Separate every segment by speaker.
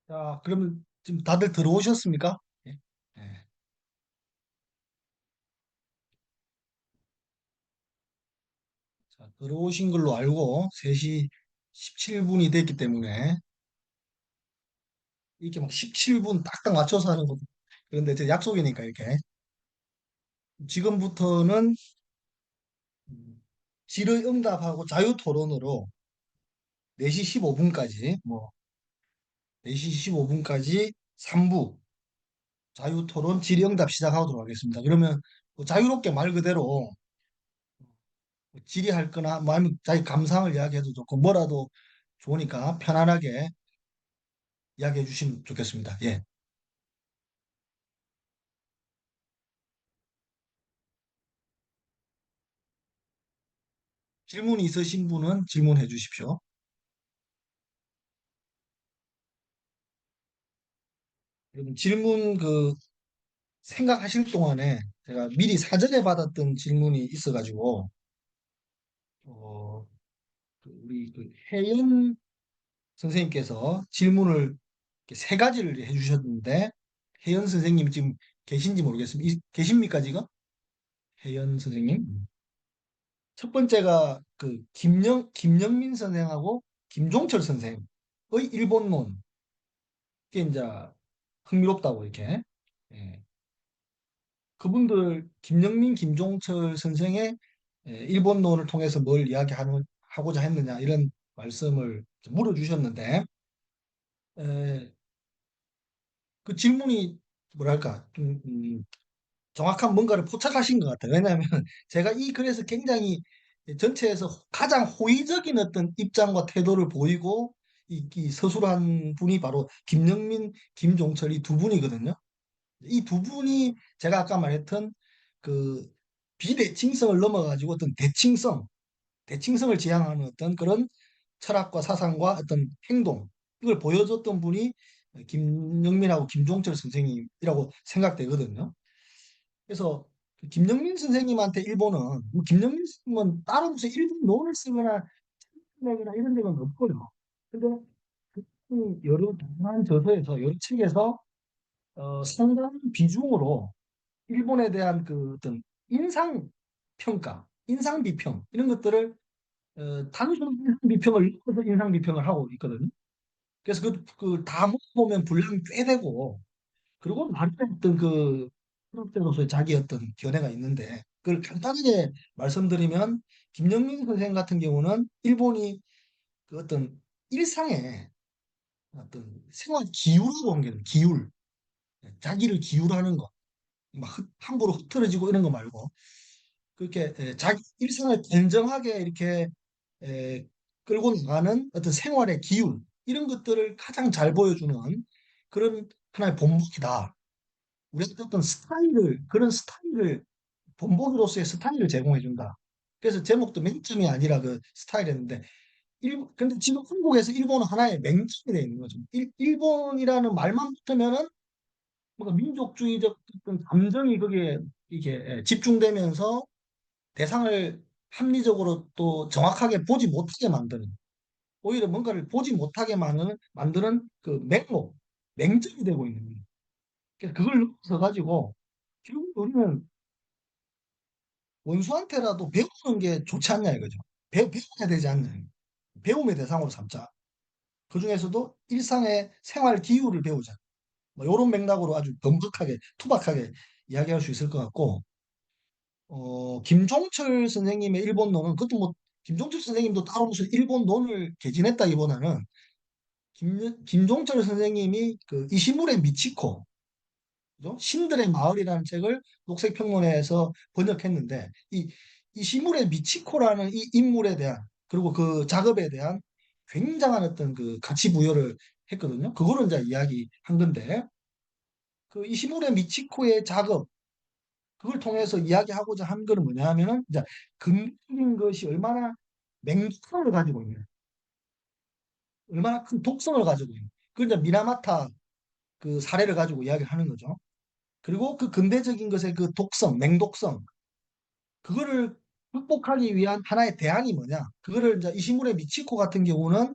Speaker 1: 자, 그러면 지금 다들 들어오셨습니까? 예. 예. 자, 들어오신 걸로 알고 3시 17분이 됐기 때문에 이렇게 막 17분 딱딱 맞춰서 하는 거. 그런데 제 약속이니까 이렇게 지금부터는 질의응답하고 자유토론으로 4시 15분까지 4시 15분까지 3부 자유토론 질의응답 시작하도록 하겠습니다. 그러면 뭐 자유롭게 말 그대로 질의할 거나 뭐 아니면 자기 감상을 이야기해도 좋고 뭐라도 좋으니까 편안하게 이야기해 주시면 좋겠습니다. 예. 질문이 있으신 분은 질문해 주십시오. 그럼 질문 생각하실 동안에 제가 미리 사전에 받았던 질문이 있어가지고 어, 우리 혜연 선생님께서 질문을 이렇게 3가지를 해주셨는데 혜연 선생님 지금 계신지 모르겠습니다. 계십니까 지금? 혜연 선생님? 첫 번째가 김영민 선생하고 김종철 선생의 일본론. 이게 이제 흥미롭다고 이렇게. 예. 그분들 김영민, 김종철 선생의 일본론을 통해서 뭘 하고자 했느냐 이런 말씀을 물어주셨는데 에, 그 질문이 뭐랄까 좀 정확한 뭔가를 포착하신 것 같아요. 왜냐하면 제가 이 글에서 굉장히 전체에서 가장 호의적인 어떤 입장과 태도를 보이고 이 서술한 분이 바로 김영민, 김종철 이 두 분이거든요. 이 두 분이 제가 아까 말했던 그 비대칭성을 넘어가지고 어떤 대칭성을 지향하는 어떤 그런 철학과 사상과 어떤 행동 이걸 보여줬던 분이 김영민하고 김종철 선생님이라고 생각되거든요. 그래서 그 김영민 선생님한테 일본은 뭐 김영민 선생님은 따로 무슨 일본 논을 쓰거나 책이나 이런 데가 없고요. 근데 여러 다양한 저서에서 여러 책에서 상당한 비중으로 일본에 대한 그 어떤 인상 평가, 인상 비평 이런 것들을 단순 인상 비평을 넣어서 인상 비평을 하고 있거든요. 그래서 다 보면 분량이 꽤 되고 그리고 나름의 어떤 프로로서의 자기 어떤 견해가 있는데 그걸 간단하게 말씀드리면 김영민 선생 같은 경우는 일본이 그 어떤 일상의 어떤 생활 기율을 보는 게 기율, 자기를 기율하는 거, 막 함부로 흐트러지고 이런 거 말고 그렇게 자기 일상을 단정하게 이렇게 에, 끌고 나가는 어떤 생활의 기율 이런 것들을 가장 잘 보여주는 그런 하나의 본보기다. 우리가 어떤 그런 스타일을 본보기로서의 스타일을 제공해 준다. 그래서 제목도 맹점이 아니라 그 스타일이었는데 근데 지금 한국에서 일본은 하나의 맹점이 되어 있는 거죠. 일본이라는 말만 붙으면은 뭔가 민족주의적 어떤 감정이 거기에 이게 집중되면서 대상을 합리적으로 또 정확하게 보지 못하게 만드는 오히려 뭔가를 보지 못하게 만드는 그 맹점이 되고 있는 거예요. 그래서 그걸 넣어서 가지고 결국 우리는 원수한테라도 배우는 게 좋지 않냐 이거죠. 배워야 되지 않냐. 배움의 대상으로 삼자. 그 중에서도 일상의 생활 기율을 배우자. 뭐 이런 맥락으로 아주 엄격하게 투박하게 이야기할 수 있을 것 같고 김종철 선생님의 일본론은 그것도 뭐 김종철 선생님도 따로 무슨 일본론을 개진했다기보다는 김종철 선생님이 그 이시무레 미치코 그죠? 신들의 마을이라는 책을 녹색평론에서 번역했는데 이 시무레 미치코라는 이 인물에 대한 그리고 그 작업에 대한 굉장한 어떤 그 가치 부여를 했거든요. 그거를 이제 이야기한 건데 그 이시무레 미치코의 작업 그걸 통해서 이야기하고자 한 거는 뭐냐 하면은 이제 근본적인 것이 맹독성을 가지고 있는 얼마나 큰 독성을 가지고 있는 그 이제 미나마타 그 사례를 가지고 이야기를 하는 거죠. 그리고 그 근대적인 것의 그 맹독성 그거를 극복하기 위한 하나의 대안이 뭐냐? 그거를 이제 이시무레 미치코 같은 경우는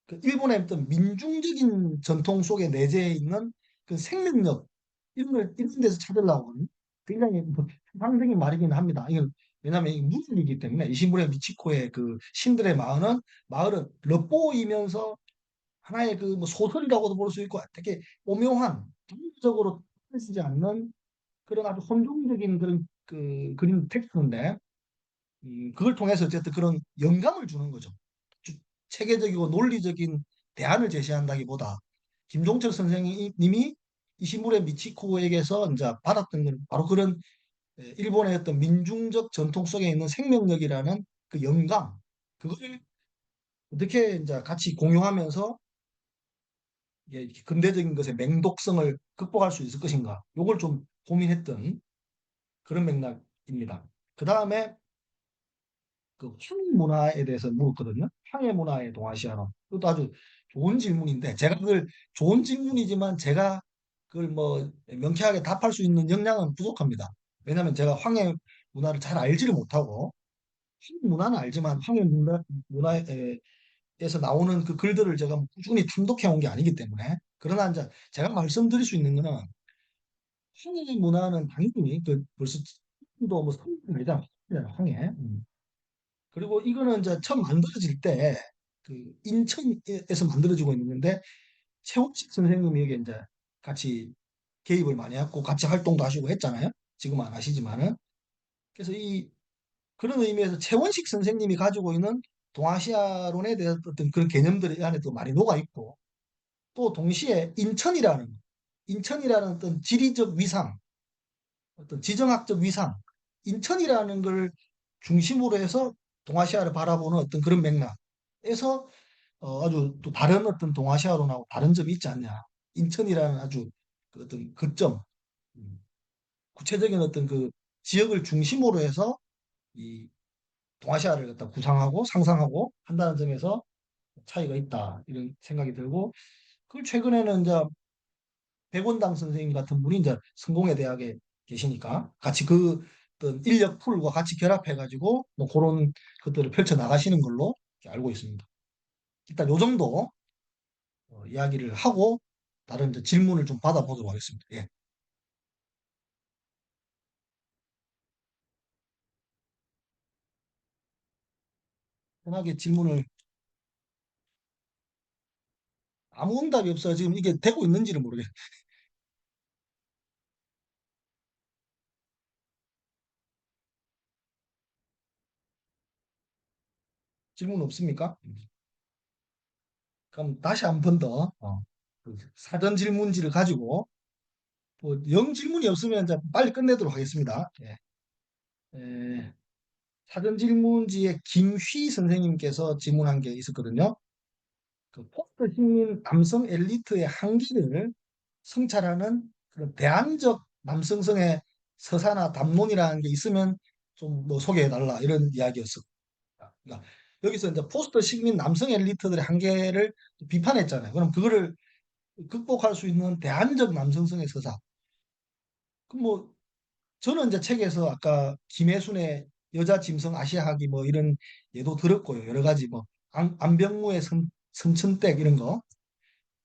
Speaker 1: 그 일본의 어떤 민중적인 전통 속에 내재해 있는 그 생명력 이런 데서 찾으려고는 굉장히 뭐 상상적인 말이긴 합니다. 이건 왜냐하면 이 무술이기 때문에 이시무레 미치코의 그 신들의 마을은 럽보이면서 하나의 그 뭐 소설이라고도 볼 수 있고 되게 오묘한 전적으로 쓰지 않는 그런 아주 혼종적인 그런 그 그림 텍스트인데 그걸 통해서 어쨌든 그런 영감을 주는 거죠. 체계적이고 논리적인 대안을 제시한다기보다 김종철 선생님이 이시무레 미치코에게서 이제 받았던 건 바로 그런 일본의 어떤 민중적 전통 속에 있는 생명력이라는 그 영감, 그걸 어떻게 이제 같이 공유하면서 이게 근대적인 것의 맹독성을 극복할 수 있을 것인가, 요걸 좀 고민했던 그런 맥락입니다. 그 다음에 그 황해 문화에 대해서 물었거든요. 황해 문화의 동아시아론. 그것도 아주 좋은 질문인데 제가 그걸 좋은 질문이지만 제가 그걸 뭐 명쾌하게 답할 수 있는 역량은 부족합니다. 왜냐하면 제가 황해 문화를 잘 알지를 못하고 황해 문화는 알지만 황해 문화에서 나오는 그 글들을 제가 뭐 꾸준히 탐독해 온 게 아니기 때문에 그러나 이제 제가 말씀드릴 수 있는 거는 황해 문화는 당연히 그 벌써 도뭐 성분이 아니잖아. 황해. 그리고 이거는 이제 처음 만들어질 때 그 인천에서 만들어지고 있는데 최원식 선생님이 여기 이제 같이 개입을 많이 했고 같이 활동도 하시고 했잖아요. 지금 안 하시지만은. 그래서 이 그런 의미에서 최원식 선생님이 가지고 있는 동아시아론에 대한 어떤 그런 개념들이 안에도 많이 녹아 있고 또 동시에 인천이라는 어떤 지리적 위상, 어떤 지정학적 위상, 인천이라는 걸 중심으로 해서 동아시아를 바라보는 어떤 그런 맥락에서 아주 또 다른 어떤 동아시아론하고 다른 점이 있지 않냐. 인천이라는 아주 그 어떤 거점, 음, 구체적인 어떤 그 지역을 중심으로 해서 이 동아시아를 갖다 구상하고 상상하고 한다는 점에서 차이가 있다. 이런 생각이 들고, 그걸 최근에는 이제 백원당 선생님 같은 분이 이제 성공회 대학에 계시니까 같이 그 어떤 인력 풀과 같이 결합해가지고 뭐 그런 것들을 펼쳐 나가시는 걸로 이렇게 알고 있습니다. 일단 요 정도 이야기를 하고 다른 이제 질문을 좀 받아보도록 하겠습니다. 예. 편하게 질문을 아무 응답이 없어요. 지금 이게 되고 있는지를 모르겠어요. 질문 없습니까? 그럼 다시 한 번 더 그 사전 질문지를 가지고 뭐 영 질문이 없으면 이제 빨리 끝내도록 하겠습니다. 예. 에, 사전 질문지에 김휘 선생님께서 질문한 게 있었거든요. 그 포스트 식민 남성 엘리트의 한계를 성찰하는 그런 대안적 남성성의 서사나 담론이라는 게 있으면 좀 뭐 소개해달라 이런 이야기였어. 그러니까 여기서 이제 포스트 식민 남성 엘리트들의 한계를 비판했잖아요. 그럼 그거를 극복할 수 있는 대안적 남성성의 서사. 그럼 뭐 저는 이제 책에서 아까 김혜순의 여자 짐승 아시아학이 뭐 이런 예도 들었고요. 여러 가지 뭐 안병무의 성천댁 이런 거.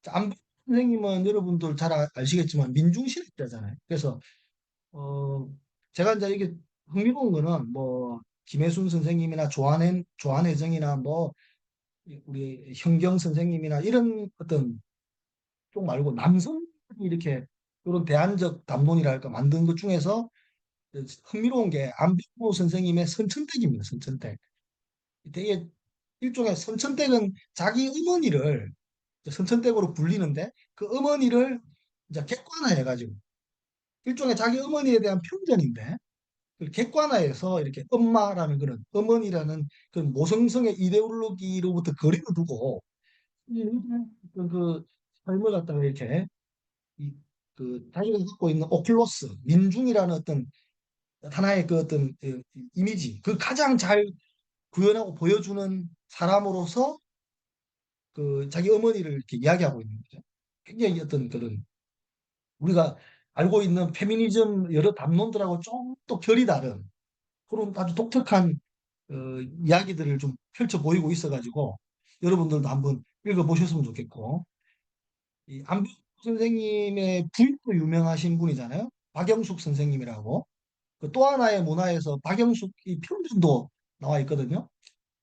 Speaker 1: 안병무 선생님은 여러분들 잘 아시겠지만 민중신학자잖아요. 그래서 어 제가 이제 이게 흥미로운 거는 뭐 김혜순 선생님이나 조한혜정이나 뭐 우리 현경 선생님이나 이런 어떤 쪽 말고 남성이 이렇게 이런 대안적 담론이랄까 만든 것 중에서 흥미로운 게 안병호 선생님의 선천댁입니다. 선천댁. 되게 일종의 선천댁은 자기 어머니를 선천댁으로 불리는데 그 어머니를 이제 객관화해가지고 일종의 자기 어머니에 대한 편견인데 그 객관화해서 이렇게 엄마라는 그런 어머니라는 그 모성성의 이데올로기로부터 거리를 두고 그 삶을 갖다가 이렇게 이, 그 자기가 갖고 있는 오클로스 민중이라는 어떤 하나의 그 어떤 이미지 그 가장 잘 구현하고 보여주는 사람으로서 그 자기 어머니를 이렇게 이야기하고 있는 거죠. 굉장히 어떤 그런 우리가 알고 있는 페미니즘 여러 담론들하고 좀 또 결이 다른 그런 아주 독특한 어, 이야기들을 좀 펼쳐 보이고 있어가지고 여러분들도 한번 읽어보셨으면 좋겠고, 이 안병 선생님의 부인도 유명하신 분이잖아요. 박영숙 선생님이라고. 그 또 하나의 문화에서 박영숙 이 편전도 나와 있거든요.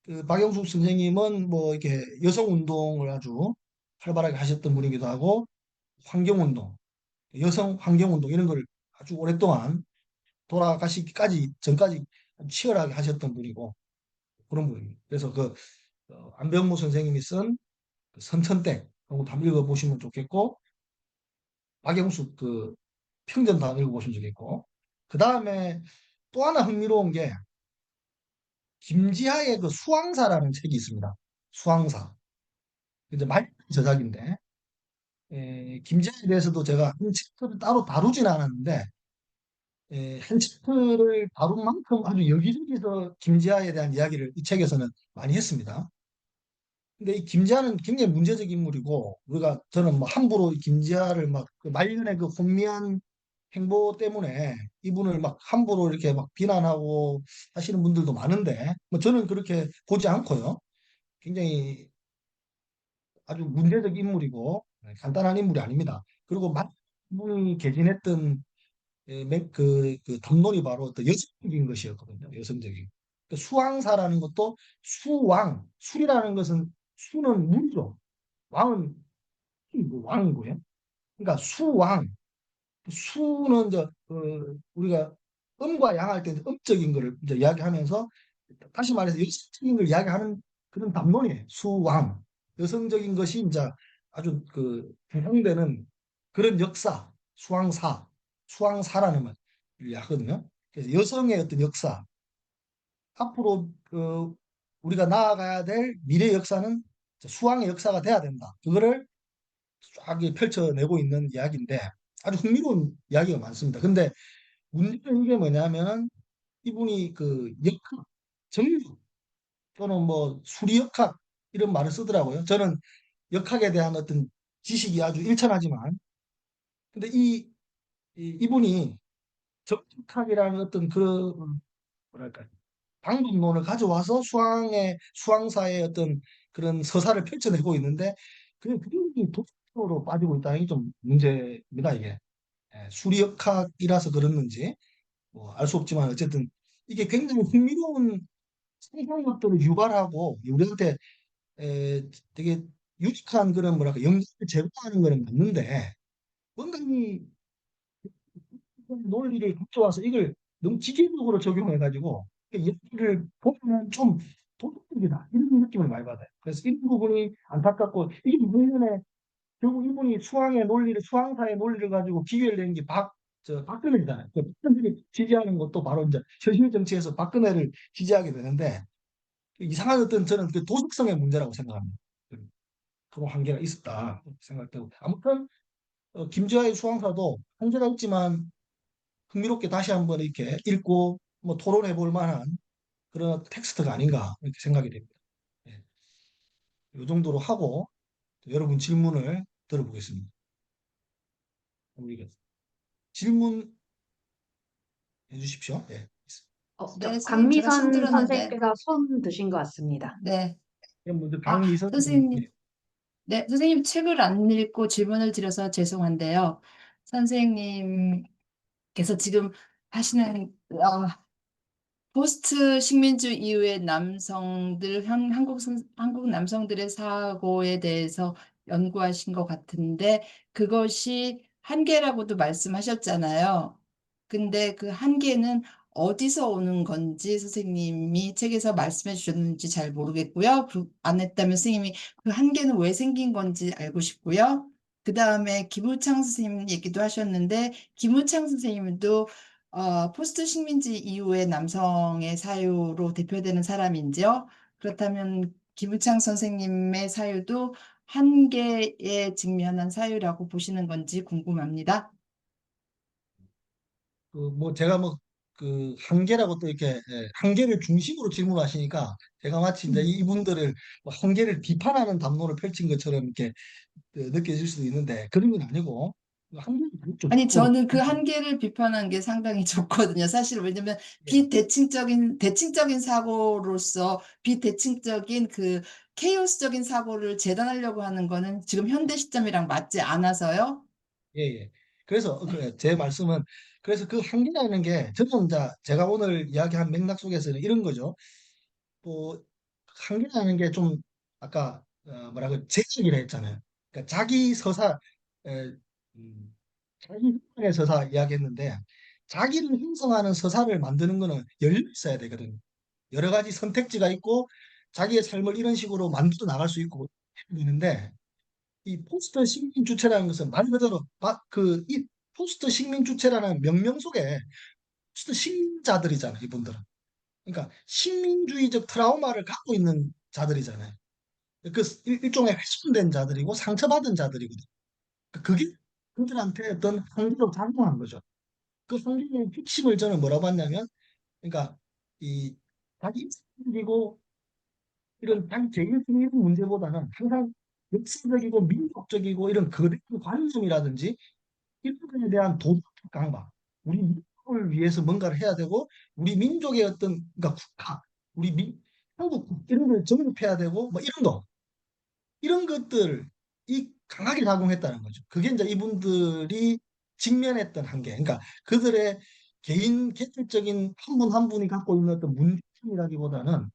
Speaker 1: 그 박영숙 선생님은 뭐 이렇게 여성 운동을 아주 활발하게 하셨던 분이기도 하고 환경 운동, 여성 환경 운동 이런 걸 아주 오랫동안 돌아가시기까지 전까지 치열하게 하셨던 분이고 그런 분입니다. 그래서 그 안병무 선생님이 쓴그 선천댁 그거 한번 읽어보시면 좋겠고 박영숙 그 평전도 한번 읽어보시면 좋겠고 그 다음에 또 하나 흥미로운 게 김지하의 그 수왕사라는 책이 있습니다. 수왕사. 이제 말 저작인데 김지하에 대해서도 제가 한 챕터를 따로 다루진 않았는데 한 챕터를 다룬 만큼 아주 여기저기서 김지하에 대한 이야기를 이 책에서는 많이 했습니다. 근데 이 김지하는 굉장히 문제적 인물이고 우리가 저는 뭐 함부로 김지하를 막그 말년의 그 혼미한 행보 때문에 이분을 막 함부로 이렇게 막 비난하고 하시는 분들도 많은데 뭐 저는 그렇게 보지 않고요. 굉장히 아주 문제적 인물이고 간단한 인물이 아닙니다. 그리고 많은 개진했던 그 담론이 바로 어떤 여성적인 것이었거든요. 여성적인. 그 수왕사라는 것도 수왕, 술이라는 것은 수는 물이죠. 왕은 뭐 왕이고요. 그러니까 수왕, 수는 이제 우리가 음과 양할 때 음적인 거를 이제 이야기하면서 다시 말해서 여성적인 걸 이야기하는 그런 담론이에요. 수왕. 여성적인 것이 이제 아주 그 부흥되는 그런 역사, 수왕사라는 말을 하거든요. 그래서 여성의 어떤 역사, 앞으로 그 우리가 나아가야 될 미래 역사는 수왕의 역사가 돼야 된다. 그거를 쫙 펼쳐내고 있는 이야기인데 아주 흥미로운 이야기가 많습니다. 근데 문제는 이게 뭐냐면 이분이 그 역학, 정력 또는 뭐 수리역학 이런 말을 쓰더라고요. 저는 역학에 대한 어떤 지식이 아주 일천하지만 근데 이분이 적합학이라는 어떤 그 뭐랄까 방법론을 가져와서 수항사의 어떤 그런 서사를 펼쳐내고 있는데 그게 굉장히 독학으로 빠지고 있다는 게 좀 문제입니다 이게. 수리역학이라서 그렇는지 뭐 알 수 없지만 어쨌든 이게 굉장히 흥미로운 상상력들을 유발하고 우리한테 되게 유익한 그런 뭐랄까 영감을 제공하는 거는 맞는데 뭔가 이 논리를 가져와서 이걸 너무 기계적으로 적용해가지고 얘기를 보면 좀 도덕적이다 이런 느낌을 많이 받아요. 그래서 이 부분이 안타깝고 이게 문년에 결국 이분이 수항사의 논리를 가지고 기회를 낸 게 박근혜잖아요. 박근혜를 지지하는 것도 바로 이제 현실 정치에서 박근혜를 지지하게 되는데 이상한 어떤 저는 그 도덕성의 문제라고 생각합니다. 그런 한계가 있었다 생각되고 아무튼 김지아의 수강사도 한계가 있지만 흥미롭게 다시 한번 이렇게 읽고 뭐 토론해 볼 만한 그런 텍스트가 아닌가 이렇게 생각이 됩니다. 예, 이 정도로 하고 여러분 질문을 들어보겠습니다. 우리가 질문해 주십시오. 예.
Speaker 2: 네, 선생님, 제가 손
Speaker 3: 강미선
Speaker 2: 들었는데,
Speaker 3: 선생님께서 손 드신 것 같습니다.
Speaker 2: 네.
Speaker 1: 먼저
Speaker 2: 아,
Speaker 1: 강미선
Speaker 2: 선생님,
Speaker 1: 예.
Speaker 2: 네, 선생님 책을 안 읽고 질문을 드려서 죄송한데요. 선생님께서 지금 하시는, 포스트 식민주 이후의 한국 남성들의 사고에 대해서 연구하신 것 같은데, 그것이 한계라고도 말씀하셨잖아요. 근데 그 한계는 어디서 오는 건지 선생님이 책에서 말씀해 주셨는지 잘 모르겠고요. 안 했다면 선생님이 그 한계는 왜 생긴 건지 알고 싶고요. 그 다음에 김우창 선생님 얘기도 하셨는데, 김우창 선생님도 포스트 식민지 이후의 남성의 사유로 대표되는 사람인지요? 그렇다면 김우창 선생님의 사유도 한계에 직면한 사유라고 보시는 건지 궁금합니다.
Speaker 1: 그뭐 제가 뭐 그 한계라고 또 이렇게 한계를 중심으로 질문하시니까 제가 마치 이제 이분들을 뭐 한계를 비판하는 담론을 펼친 것처럼 이렇게 느껴질 수도 있는데 그런 건 아니고 한계를 좀
Speaker 2: 아니, 저는 그 한계를 비판한 게 상당히 좋거든요. 사실 왜냐면
Speaker 1: 예.
Speaker 2: 대칭적인 사고로서 비대칭적인 그 케이오스적인 사고를 재단하려고 하는 거는 지금 현대 시점이랑 맞지 않아서요.
Speaker 1: 예, 예. 그래서 제 말씀은 그래서 그 한계라는 게 저는 이제 제가 오늘 이야기한 맥락 속에서는 이런 거죠. 뭐 한계라는 게 좀 아까 뭐라고 제적이라 했잖아요. 그러니까 자기 서사, 에, 자기 형성의 서사 이야기했는데 자기를 형성하는 서사를 만드는 거는 열려 있어야 되거든요. 여러 가지 선택지가 있고 자기의 삶을 이런 식으로 만들어 나갈 수 있고 해야 되는데 이 포스트 식민 주체라는 것은 말 그대로 이 포스트 식민 주체라는 명명 속에 포스트 식민자들이잖아요, 이분들은. 그러니까 식민주의적 트라우마를 갖고 있는 자들이잖아요. 그 일종의 훼손된 자들이고 상처받은 자들이거든요. 그게 그들한테 어떤 한계로 작용한 거죠. 그 한계의 핵심을 저는 뭐라고 봤냐면, 그러니까 이 자기 입국이고 이런 자기 개인적인 문제보다는 항상 역사적이고 민족적이고 이런 거대한 관념이라든지 이런 것에 대한 도덕 강박, 우리 민족을 위해서 뭔가를 해야 되고 우리 민족의 어떤 그러니까 국가, 우리 한국 이런 걸 정립해야 되고 뭐 이런 것들이 강하게 작용했다는 거죠. 그게 이제 이분들이 직면했던 한계. 그러니까 그들의 개인 개별적인 한 분 한 분이 갖고 있는 어떤 문제점이라기보다는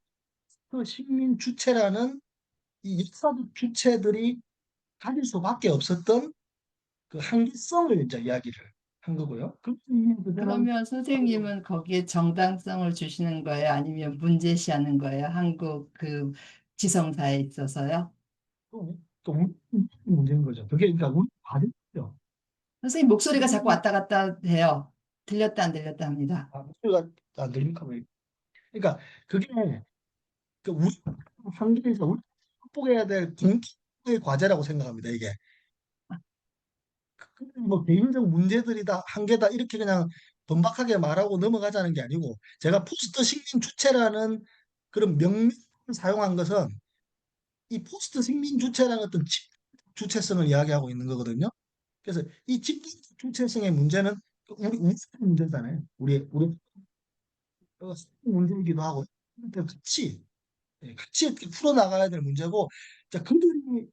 Speaker 1: 그 식민 주체라는 이 역사적 주체들이 가질 수밖에 없었던 그 한계성을 이제 이야기를 한 거고요. 그 의미에서는
Speaker 2: 그러면 선생님은 거기에 정당성을 주시는 거예요? 아니면 문제시하는 거예요? 한국 그 지성사에 있어서요?
Speaker 1: 또 우리 문제인 거죠. 그게 그러니까 우리 과정이죠.
Speaker 2: 선생님 목소리가 자꾸 왔다 갔다 돼요. 들렸다 안 들렸다 합니다.
Speaker 1: 목소리가 안 들립니까? 그러니까 그게 그 우리 환경에서 우리 극복해야 될 공통의 과제라고 생각합니다. 이게 뭐 개인적 문제들이다 한계다 이렇게 그냥 번박하게 말하고 넘어가자는 게 아니고 제가 포스트 식민 주체라는 그런 명명을 사용한 것은 이 포스트 식민 주체라는 어떤 주체성을 이야기하고 있는 거거든요. 그래서 이 집단 주체성의 문제는 우리 문제잖아요. 우리 문제이기도 하고 같이 이렇게 풀어나가야 될 문제고 자, 그들이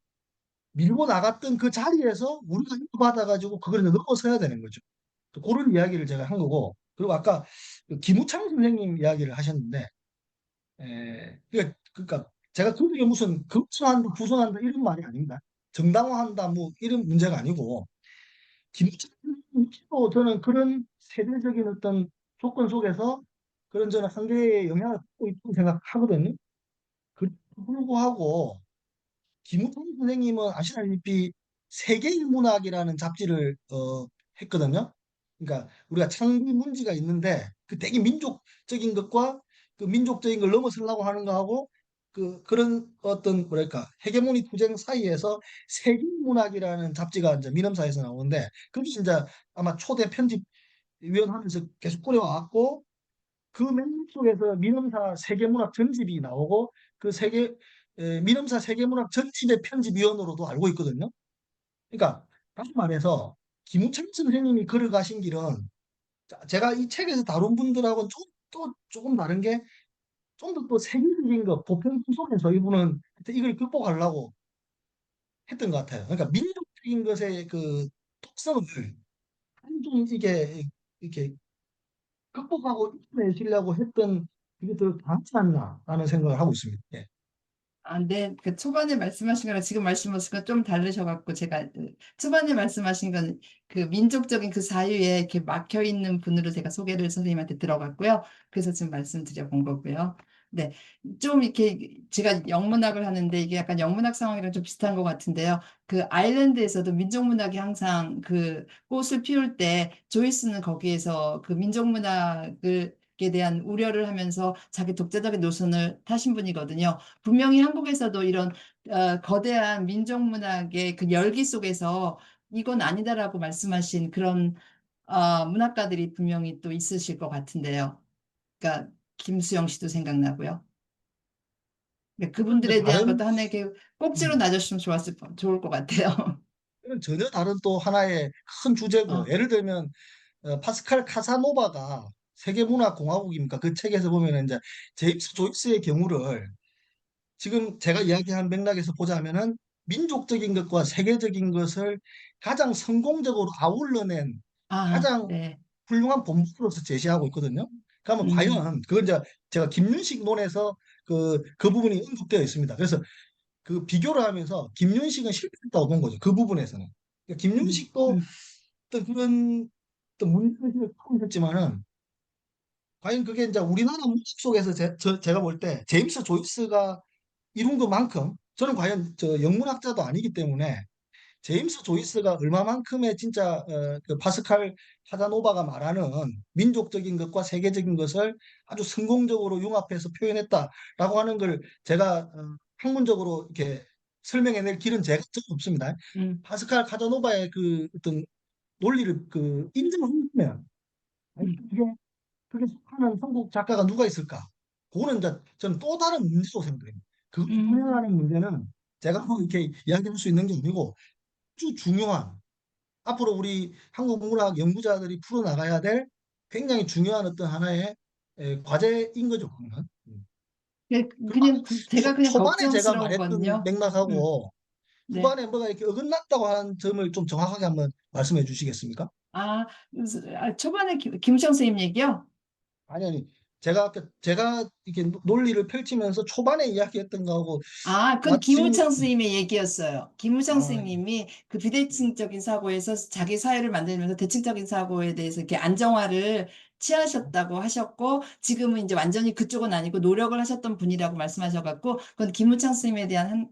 Speaker 1: 밀고 나갔던 그 자리에서 우리가 인도받아가지고 그걸 넘어서야 되는 거죠. 또 그런 이야기를 제가 한 거고 그리고 아까 그 김우창 선생님 이야기를 하셨는데 그러니까 제가 그게 무슨 급선한다 부선한다 이런 말이 아닙니다. 정당화한다 뭐 이런 문제가 아니고 김우창 선생님도 저는 그런 세대적인 어떤 조건 속에서 그런 저는 한계의 영향을 받고 있다고 생각하거든요. 그럼에도 불구하고 김우성 선생님은 아시다시피 세계인문학이라는 잡지를 했거든요. 그러니까 우리가 창비 문제가 있는데 그 되게 민족적인 것과 그 민족적인 걸 넘어서려고 하는 거하고 그런 어떤 뭐랄까 헤게모니 투쟁 사이에서 세계인문학이라는 잡지가 이제 민음사에서 나오는데 그게 이제 아마 초대 편집위원 하면서 계속 꾸려왔고 그 맥락 속에서 민음사 세계문학 전집이 나오고 그 민음사 세계문학 전집의 편집위원으로도 알고 있거든요. 그러니까 다시 말해서 김우창 선생님이 걸어가신 길은 제가 이 책에서 다룬 분들하고는 또 조금 다른 게 좀 더 또 세계적인 거 보편 속에서 이분은 이걸 극복하려고 했던 것 같아요. 그러니까 민족적인 것의 그 특성을 좀 이게 이렇게 극복하고 이겨내시려고 했던 그게 더 강하지 않나라는 생각을 하고 있습니다. 예.
Speaker 2: 아, 네. 그 초반에 말씀하신 거랑 지금 말씀하신 거 좀 다르셔갖고 제가 초반에 말씀하신 건 그 민족적인 그 사유에 이렇게 막혀 있는 분으로 제가 소개를 선생님한테 들어갔고요. 그래서 지금 말씀드려 본 거고요. 네. 좀 이렇게 제가 영문학을 하는데 이게 약간 영문학 상황이랑 좀 비슷한 것 같은데요. 그 아일랜드에서도 민족문학이 항상 그 꽃을 피울 때 조이스는 거기에서 그 민족문학을 에 대한 우려를 하면서 자기 독자적인 노선을 타신 분이거든요. 분명히 한국에서도 이런 거대한 민족문학의 그 열기 속에서 이건 아니다라고 말씀하신 그런 문학가들이 분명히 또 있으실 것 같은데요. 그러니까 김수영 씨도 생각나고요. 네,
Speaker 1: 그런데
Speaker 2: 그분들에 대한
Speaker 1: 다른
Speaker 2: 것도 하나의 그 꼭지로
Speaker 1: 음,
Speaker 2: 놔줬으면 좋을 것 같아요.
Speaker 1: 이건 전혀 다른 또 하나의 큰 주제고
Speaker 2: 어,
Speaker 1: 예를 들면 파스칼 카사노바가 세계문화공화국입니까? 그 책에서 보면 이제 제임스 조이스의 경우를 지금 제가 이야기한 맥락에서 보자면은 민족적인 것과 세계적인 것을 가장 성공적으로 아울러낸
Speaker 2: 아,
Speaker 1: 가장
Speaker 2: 네.
Speaker 1: 훌륭한 본부로서 제시하고 있거든요. 그러면
Speaker 2: 음,
Speaker 1: 과연 그건 이제 제가 김윤식 논에서 그 부분이 언급되어 있습니다. 그래서 그 비교를 하면서 김윤식은 실패했다고 본 거죠. 그 부분에서는. 그러니까
Speaker 2: 음,
Speaker 1: 김윤식도
Speaker 2: 음,
Speaker 1: 어떤 그런 어떤 문제의식을 갖고 있지만은 과연 그게 이제 우리나라 문학 속에서 제가 볼 때 제임스 조이스가 이룬 것만큼 저는 과연 저 영문학자도 아니기 때문에 제임스 조이스가 얼마만큼의 진짜 그 파스칼 카자노바가 말하는 민족적인 것과 세계적인 것을 아주 성공적으로 융합해서 표현했다라고 하는 걸 제가 학문적으로 이렇게 설명해낼 길은 제가 전 없습니다.
Speaker 2: 음,
Speaker 1: 파스칼 카자노바의 그 어떤 논리를 그 인정하면
Speaker 2: 음,
Speaker 1: 그게 속하는 한국 작가가 누가 있을까? 그거는 이제 저는 또 다른 문제로 생각해요. 그걸
Speaker 2: 음.
Speaker 1: 분명하는 문제는 제가 뭐 이렇게 이야기할 수 있는 게 아니고 아주 중요한 앞으로 우리 한국 문학 연구자들이 풀어나가야 될 굉장히 중요한 어떤 하나의 과제인 거죠. 그거는. 그러면
Speaker 2: 그냥 제가 그냥
Speaker 1: 초반에 제가
Speaker 2: 걱정스러운
Speaker 1: 말했던
Speaker 2: 건요. 음,
Speaker 1: 맥락하고
Speaker 2: 네.
Speaker 1: 후반에 뭐가 이렇게 어긋났다고 하는 점을 좀 정확하게 한번 말씀해 주시겠습니까?
Speaker 2: 초반에 김우성 선생님 얘기요?
Speaker 1: 아니, 제가 이렇게 논리를 펼치면서 초반에 이야기했던 거하고
Speaker 2: 그건
Speaker 1: 지금
Speaker 2: 김우창 선생님의 얘기였어요. 김우창
Speaker 1: 아,
Speaker 2: 선생님이 그 비대칭적인 사고에서 자기 사회를 만들면서 대칭적인 사고에 대해서 이렇게 안정화를 취하셨다고 하셨고, 지금은 이제 완전히 그쪽은 아니고 노력을 하셨던 분이라고 말씀하셔갖고, 그건 김우창 선생님에 대한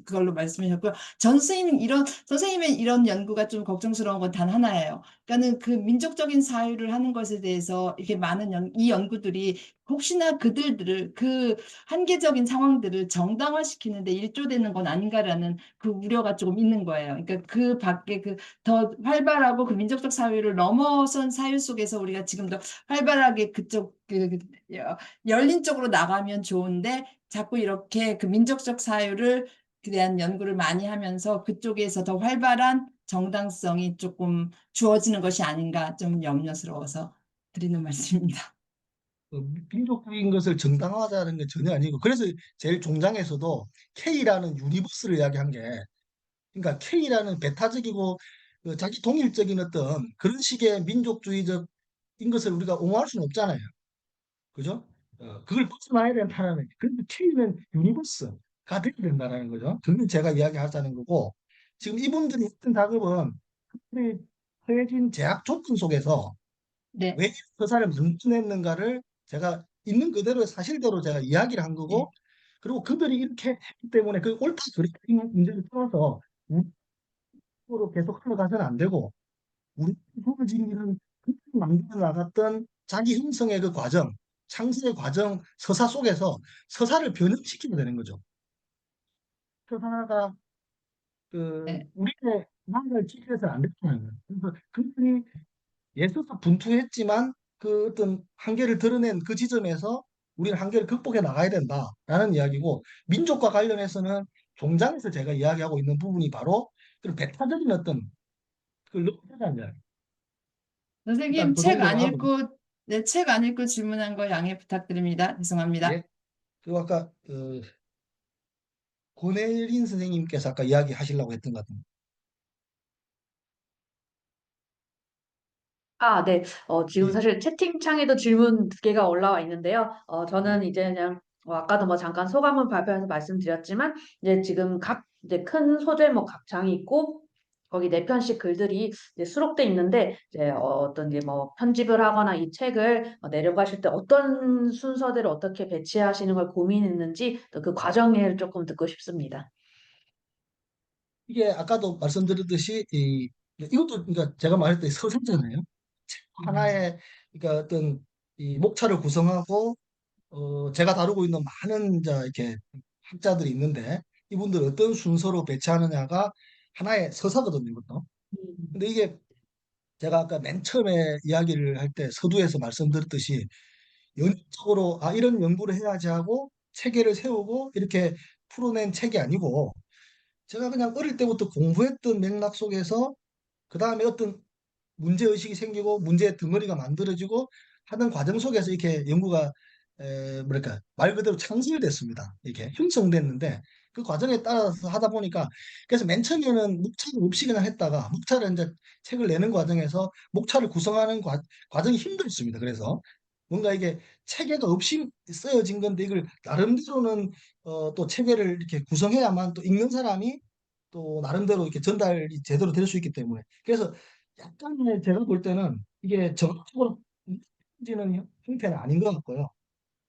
Speaker 2: 그걸로 말씀하셨고요. 선생님의 이런 연구가 좀 걱정스러운 건 단 하나예요. 그러니까는 그 민족적인 사유를 하는 것에 대해서 이렇게 많은 이 연구들이 혹시나 그들을 그 한계적인 상황들을 정당화시키는데 일조되는 건 아닌가라는 그 우려가 조금 있는 거예요. 그러니까 그 밖에 그 더 활발하고 그 민족적 사유를 넘어선 사유 속에서 우리가 지금 더 활발하게 열린 쪽으로 나가면 좋은데 자꾸 이렇게 그 민족적 사유를 대한 연구를 많이 하면서 그쪽에서 더 활발한 정당성이 조금 주어지는 것이 아닌가 좀 염려스러워서 드리는 말씀입니다.
Speaker 1: 민족적인 것을 정당화하자는 게 전혀 아니고 그래서 제일 종장에서도 K라는 유니버스를 이야기한 게 그러니까 K라는 배타적이고 자기 동일적인 어떤 그런 식의 민족주의적인 것을 우리가 옹호할 수는 없잖아요. 그죠? 그걸 벗어나야 된다는 그런데 K는 유니버스가 되어야 된다는 거죠. 그걸 제가 이야기하자는 거고 지금 이분들이 했던 작업은 특별히 허해진 제약 조건 속에서
Speaker 2: 네,
Speaker 1: 왜 서사를 만들어냈는가를 제가 있는 그대로의 사실대로 제가 이야기를 한
Speaker 2: 네,
Speaker 1: 거고 그리고 그들이 이렇게 했기 때문에 그 옳다 그르다 이 문제를 떠나서 우리로 계속 흘러가서는 안 되고 우리 스스로 지금 이런 만들어 나갔던 자기 형성의 그 과정, 창조의 과정, 서사 속에서 서사를 변형시키게 되는 거죠. 서사가 그
Speaker 2: 네.
Speaker 1: 우리의 나라를 지켜서 안 됐다는 거예요. 그래서 그들이 애써서 분투했지만 그 어떤 한계를 드러낸 그 지점에서 우리는 한계를 극복해 나가야 된다라는 이야기고 민족과 관련해서는 종장에서 제가 이야기하고 있는 부분이 바로 그 배타적인 어떤 그걸 넣어야 이야기. 일단
Speaker 2: 선생님,
Speaker 1: 그 정도로 하고
Speaker 2: 네, 책 안 읽고 질문한 거 양해 부탁드립니다. 죄송합니다.
Speaker 1: 예. 그리고 아까 권혜린 선생님께서 아까 이야기하시려고 했던 것 같은데
Speaker 3: 네. 지금
Speaker 1: 예.
Speaker 3: 사실 채팅창에도 질문 두 개가 올라와 있는데요.
Speaker 1: 예.
Speaker 3: 저는 이제 그냥 아까도 뭐 잠깐 소감을 발표해서 말씀드렸지만 이제 지금 각 이제 큰 소제목 각 장이 있고 거기 네 편씩 글들이 이제 수록돼 있는데 이제 어떤 이제 뭐 편집을 하거나 이 책을 내려가실 때 어떤 순서대로 어떻게 배치하시는 걸 고민했는지 또 그 과정을 조금 듣고 싶습니다.
Speaker 1: 이게 아까도 말씀드렸듯이 이것도 그러니까 제가 말했듯이 서사잖아요.
Speaker 2: 음,
Speaker 1: 하나의 그러니까 어떤 이 목차를 구성하고 제가 다루고 있는 많은 이제 이렇게 학자들이 있는데 이분들 어떤 순서로 배치하느냐가 하나의 서사거든요, 이것도.
Speaker 3: 음,
Speaker 1: 근데 이게 제가 아까 맨 처음에 이야기를 할 때 서두에서 말씀드렸듯이 연적으로 이런 연구를 해야지 하고 체계를 세우고 이렇게 풀어낸 책이 아니고 제가 그냥 어릴 때부터 공부했던 맥락 속에서 그 다음에 어떤 문제 의식이 생기고 문제의 덩어리가 만들어지고 하는 과정 속에서 이렇게 연구가 뭐랄까 말 그대로 창설됐습니다. 이게 형성됐는데 그 과정에 따라서 하다 보니까 그래서 맨 처음에는 목차를 없이 그냥 했다가 목차를 이제 책을 내는 과정에서 목차를 구성하는 과정이 힘들습니다. 그래서 뭔가 이게 체계가 없이 쓰여진 건데 이걸 나름대로는 또 체계를 이렇게 구성해야만 또 읽는 사람이 또 나름대로 이렇게 전달이 제대로 될 수 있기 때문에 그래서 약간의 제가 볼 때는 이게 정적으로 지는 형태는 아닌 것 같고요.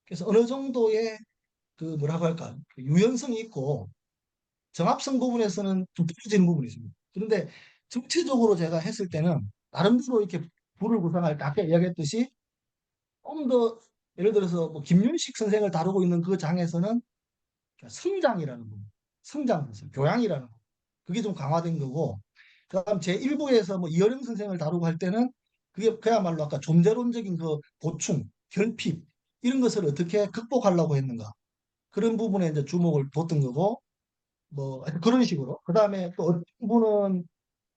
Speaker 1: 그래서 어느 정도의 그 뭐라고 할까 그 유연성이 있고 정합성 부분에서는 좀 떨어지는 부분이 있습니다. 그런데 전체적으로 제가 했을 때는 나름대로 이렇게 부를 구성할 때 아까 이야기했듯이 좀 더 예를 들어서 뭐 김윤식 선생을 다루고 있는 그 장에서는 성장이라는 부분, 성장 선생, 교양이라는 부분, 그게 좀 강화된 거고 그다음 제1부에서 뭐 이어령 선생을 다루고 할 때는 그게 그야말로 아까 존재론적인 그 보충, 결핍 이런 것을 어떻게 극복하려고 했는가 그런 부분에 이제 주목을 뒀던 거고 뭐 하여튼 그런 식으로 그다음에 또 어떤 분은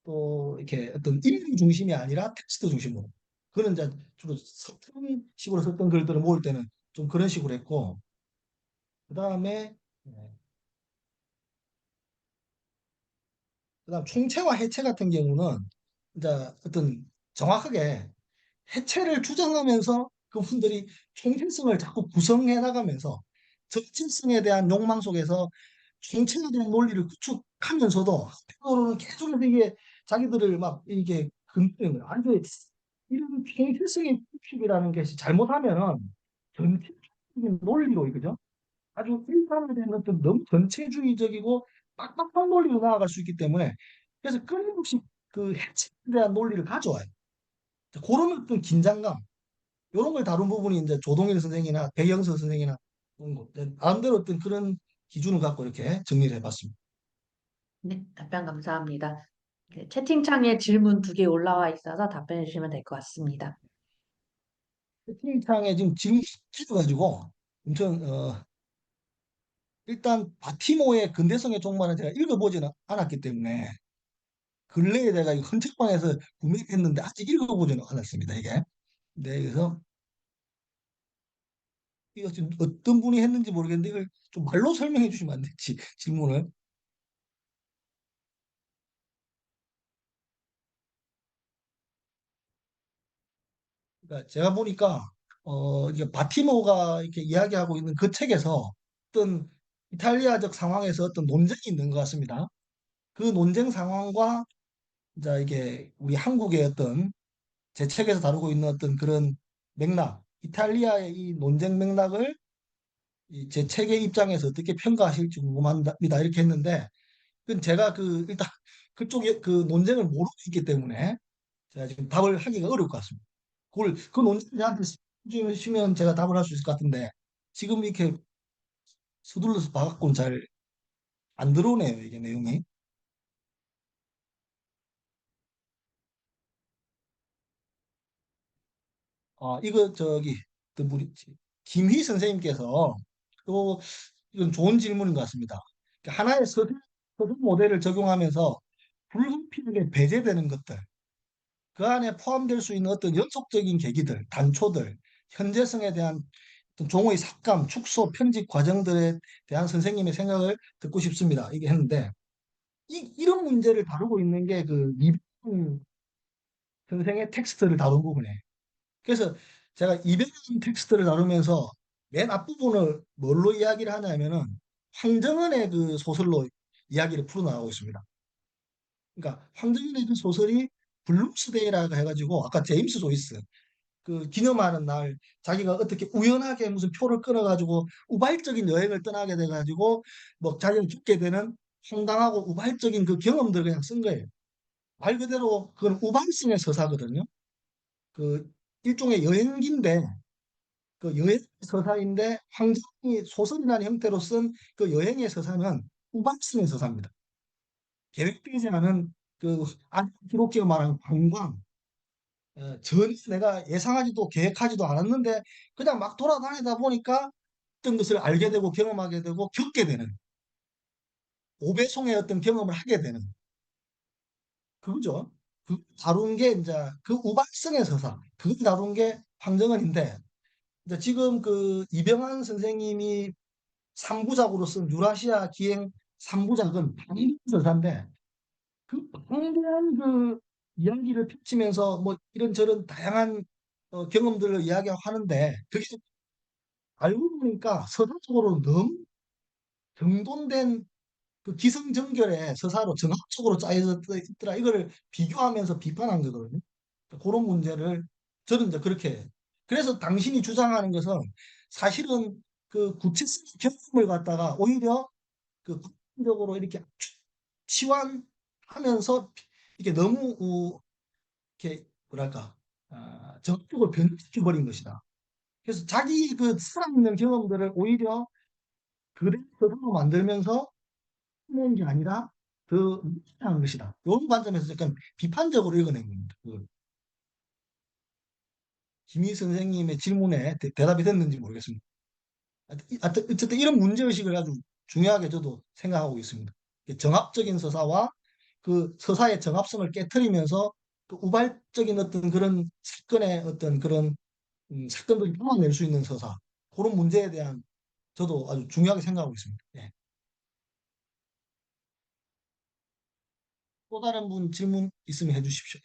Speaker 1: 또 이렇게 어떤 인물 중심이 아니라 텍스트 중심으로 그런 이제 주로 서툰 식으로 썼던 글들을 모을 때는 좀 그런 식으로 했고 그다음에 그다음 총체와 해체 같은 경우는 이제 어떤 정확하게 해체를 주장하면서 그분들이 총체성을 자꾸 구성해 나가면서 정체성에 대한 욕망 속에서 총체에 대한 논리를 구축하면서도 한편으로는 계속해서 이게 자기들을 막 이게 금뜨는 거야. 아니 이런 총체성의 구축이라는 것이 잘못하면은 전체적인 논리로 이거죠. 아주 일반화된 어떤 너무 전체주의적이고 빡빡한 논리로 나아갈 수 있기 때문에 그래서 끊임없이 그 해체에 대한 논리를 가져와요. 그런 어떤 긴장감 이런 걸 다룬 부분이 이제 조동일 선생이나 배경서 선생이나 그런 거 나름대로 어떤 그런 기준을 갖고 이렇게 정리를 해봤습니다.
Speaker 3: 네, 답변 감사합니다. 네, 채팅창에 질문 2개 올라와 있어서 답변해 주시면 될 것 같습니다.
Speaker 1: 채팅창에 지금 찢어가지고 엄청 일단 바티모의 근대성의 종말은 제가 읽어보지는 않았기 때문에 근래에 내가 이 헌책방에서 구매했는데 아직 읽어보지는 않았습니다. 이게. 네, 그래서 이거 지금 어떤 분이 했는지 모르겠는데 이걸 좀 말로 설명해 주시면 안 될지 질문을. 그러니까 제가 보니까 이게 바티모가 이렇게 이야기하고 있는 그 책에서 어떤 이탈리아적 상황에서 어떤 논쟁이 있는 것 같습니다. 그 논쟁 상황과 이제 이게 우리 한국의 어떤 제 책에서 다루고 있는 어떤 그런 맥락, 이탈리아의 이 논쟁 맥락을 이제 책의 입장에서 어떻게 평가하실지 궁금합니다. 이렇게 했는데, 그건 제가 그 일단 그쪽에 그 논쟁을 모르고 있기 때문에 제가 지금 답을 하기가 어려울 것 같습니다. 그걸 그 논쟁을 저한테 주시면 제가 답을 할 수 있을 것 같은데 지금 이렇게 서둘러서 봐갖고는 잘 안 들어오네요. 이게 내용이. 이거 저기 또 우리 김희 선생님께서 또 이건 좋은 질문인 것 같습니다. 하나의 서술 모델을 적용하면서 불가피하게 배제되는 것들, 그 안에 포함될 수 있는 어떤 연속적인 계기들, 단초들, 현재성에 대한 어떤 종의 삭감, 축소, 편집 과정들에 대한 선생님의 생각을 듣고 싶습니다. 이게 했는데 이런 문제를 다루고 있는 게 그 이병 선생의 텍스트를 다룬 부분이에요. 그래서 제가 이병 텍스트를 다루면서 맨 앞부분을 뭘로 이야기를 하냐면은 황정은의 그 소설로 이야기를 풀어나가고 있습니다. 그러니까 황정은의 그 소설이 블룸스데이라고 해가지고 아까 제임스 조이스 그 기념하는 날 자기가 어떻게 우연하게 무슨 표를 끊어가지고 우발적인 여행을 떠나게 돼가지고 뭐 자기가 죽게 되는 황당하고 우발적인 그 경험들을 그냥 쓴 거예요. 말 그대로 그건 우발성의 서사거든요. 그 일종의 여행기인데 그 여행 서사인데 황정이 소설이라는 형태로 쓴 그 여행의 서사는 우발성의 서사입니다. 계획되지 않은 그 기록기가 말하는 관광 전혀 내가 예상하지도 계획하지도 않았는데 그냥 막 돌아다니다 보니까 어떤 것을 알게 되고 경험하게 되고 겪게 되는 오배송의 어떤 경험을 하게 되는 그거죠. 그 다룬 게 이제 그 우발성의 서사 그걸 다룬 게 황정은인데 이제 지금 그 이병환 선생님이 3부작으로 쓴 유라시아 기행 3부작은 방대서사인데 그 방대한 그 이야기를 펼치면서 뭐 이런저런 다양한 경험들을 이야기하고 하는데 그게 알고 보니까 서사적으로 너무 정돈된 그 기승전결의 서사로 정합적으로 짜여져 있더라. 이거를 비교하면서 비판한 거거든요. 그런 문제를 저는 이제 그렇게 그래서 당신이 주장하는 것은 사실은 그 구체적 경험을 갖다가 오히려 그 국민적으로 이렇게 치환하면서 이게 너무 이렇게 뭐랄까 적극적으로 변질시켜 버린 것이다. 그래서 자기 그 살아있는 경험들을 오히려 그대로 서로 만들면서 하는 게 아니라 더 무시한 것이다. 이런 관점에서 약간 비판적으로 읽어낸 겁니다. 그 김희 선생님의 질문에 대답이 됐는지 모르겠습니다. 어쨌든 이런 문제의식을 아주 중요하게 저도 생각하고 있습니다. 정합적인 서사와 그 서사의 정합성을 깨뜨리면서 그 우발적인 어떤 그런 사건의 어떤 그런 사건들을 풀어낼 수 있는 서사 그런 문제에 대한 저도 아주 중요하게 생각하고 있습니다. 예. 또 다른 분 질문 있으면 해주십시오.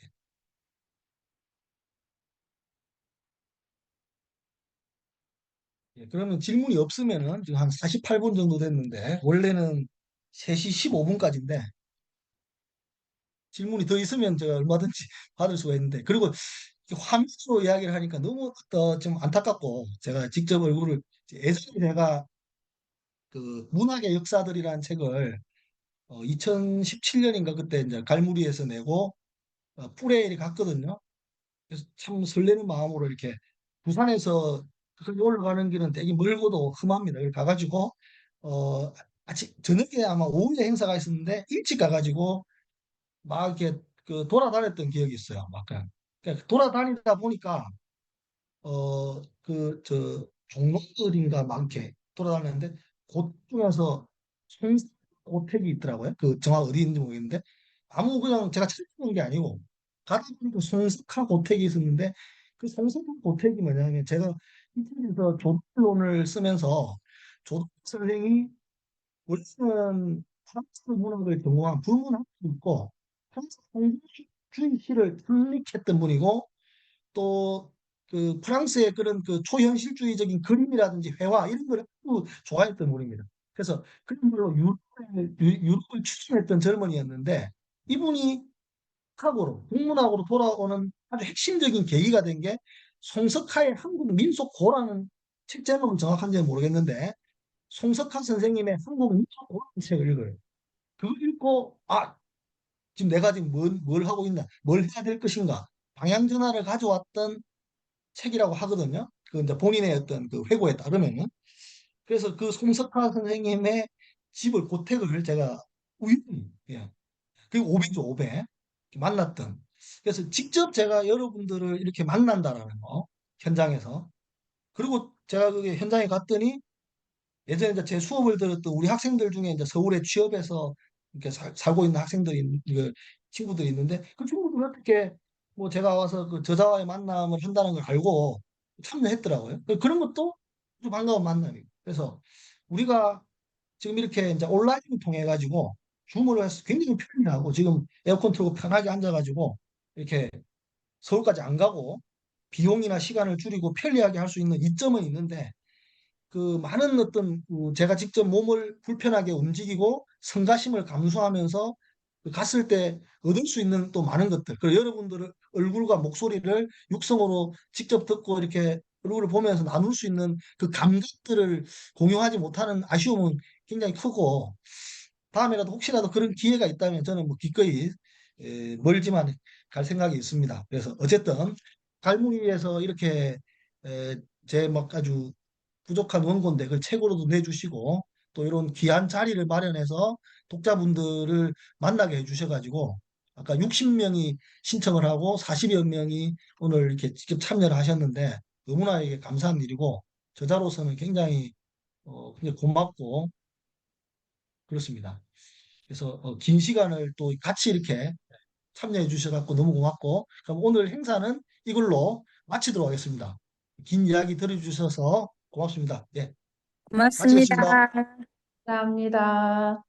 Speaker 1: 예, 그러면 질문이 없으면은 지금 한 48분 정도 됐는데 원래는 3시 15분까지인데 질문이 더 있으면 제가 얼마든지 받을 수가 있는데 그리고 화면으로 이야기를 하니까 너무 좀 안타깝고 제가 직접 얼굴을 예전에 제가 그 문학의 역사들이라는 책을 2017년인가 그때 이제 갈무리에서 내고 프레일이 갔거든요. 그래서 참 설레는 마음으로 이렇게 부산에서 거기 올라가는 길은 되게 멀고도 험합니다. 여기 가가지고 아침 저녁에 아마 오후에 행사가 있었는데 일찍 가가지고 막 이렇게 그 돌아다녔던 기억이 있어요. 막 그러니까 돌아다니다 보니까 그 저 종로들인가 막 이렇게 돌아다녔는데 그 중에서 송고택이 있더라고요. 그 정확 어디 있는지 모르겠는데 아무 그냥 제가 찾아본 게 아니고 가다 보니까 송석화 고택이 있었는데 그 송석화 고택이 뭐냐면 제가 인터넷에서 조론을 쓰면서 조론 선생이 원래는 프랑스 문학을 전공한 불문학도 있고 프랑스 공주주의시를 설립했던 분이고 또 그 프랑스의 그런 그 초현실주의적인 그림이라든지 회화 이런 걸 아주 좋아했던 분입니다. 그래서 그런 걸로 유럽을 추진했던 젊은이였는데 이분이 학으로 국문학으로 돌아오는 아주 핵심적인 계기가 된 게 송석하의 한국 민속고라는 책 제목은 정확한지는 모르겠는데 송석하 선생님의 한국 민속고라는 책을 읽어요. 그걸 읽고 지금 내가 지금 뭘 하고 있나 뭘 해야 될 것인가 방향 전환을 가져왔던 책이라고 하거든요. 그 이제 본인의 어떤 그 회고에 따르면은. 그래서 그 송석화 선생님의 집을 고택을 제가 우연히 그 500죠 500 만났던. 그래서 직접 제가 여러분들을 이렇게 만난다라는 거 현장에서 그리고 제가 그게 현장에 갔더니 예전에 이제 제 수업을 들었던 우리 학생들 중에 이제 서울에 취업해서 이렇게 살고 있는 학생들이 그 친구들이 있는데 그 친구들이 어떻게 뭐 제가 와서 그 저자와의 만남을 한다는 걸 알고 참여했더라고요. 그런 것도 아주 반가운 만남이에요. 그래서 우리가 지금 이렇게 이제 온라인을 통해 가지고 줌으로 해서 굉장히 편리하고 지금 에어컨 틀고 편하게 앉아가지고 이렇게 서울까지 안 가고 비용이나 시간을 줄이고 편리하게 할 수 있는 이점은 있는데 그 많은 어떤 제가 직접 몸을 불편하게 움직이고 성가심을 감수하면서 그 갔을 때 얻을 수 있는 또 많은 것들 그리고 여러분들의 얼굴과 목소리를 육성으로 직접 듣고 이렇게 얼굴을 보면서 나눌 수 있는 그 감각들을 공유하지 못하는 아쉬움은 굉장히 크고 다음에라도 혹시라도 그런 기회가 있다면 저는 뭐 기꺼이 멀지만 갈 생각이 있습니다. 그래서 어쨌든 갈무리에서 이렇게 제막 아주 부족한 원고인데 그걸 책으로도 내주시고 또 이런 귀한 자리를 마련해서 독자분들을 만나게 해주셔가지고 아까 60명이 신청을 하고 40여 명이 오늘 이렇게 직접 참여를 하셨는데 너무나 이게 감사한 일이고 저자로서는 굉장히 고맙고 그렇습니다. 그래서 긴 시간을 또 같이 이렇게 참여해 주셔서 너무 고맙고 그럼 오늘 행사는 이걸로 마치도록 하겠습니다. 긴 이야기 들어주셔서 고맙습니다. 예,
Speaker 4: 고맙습니다.
Speaker 1: 마치겠습니다.
Speaker 3: 감사합니다.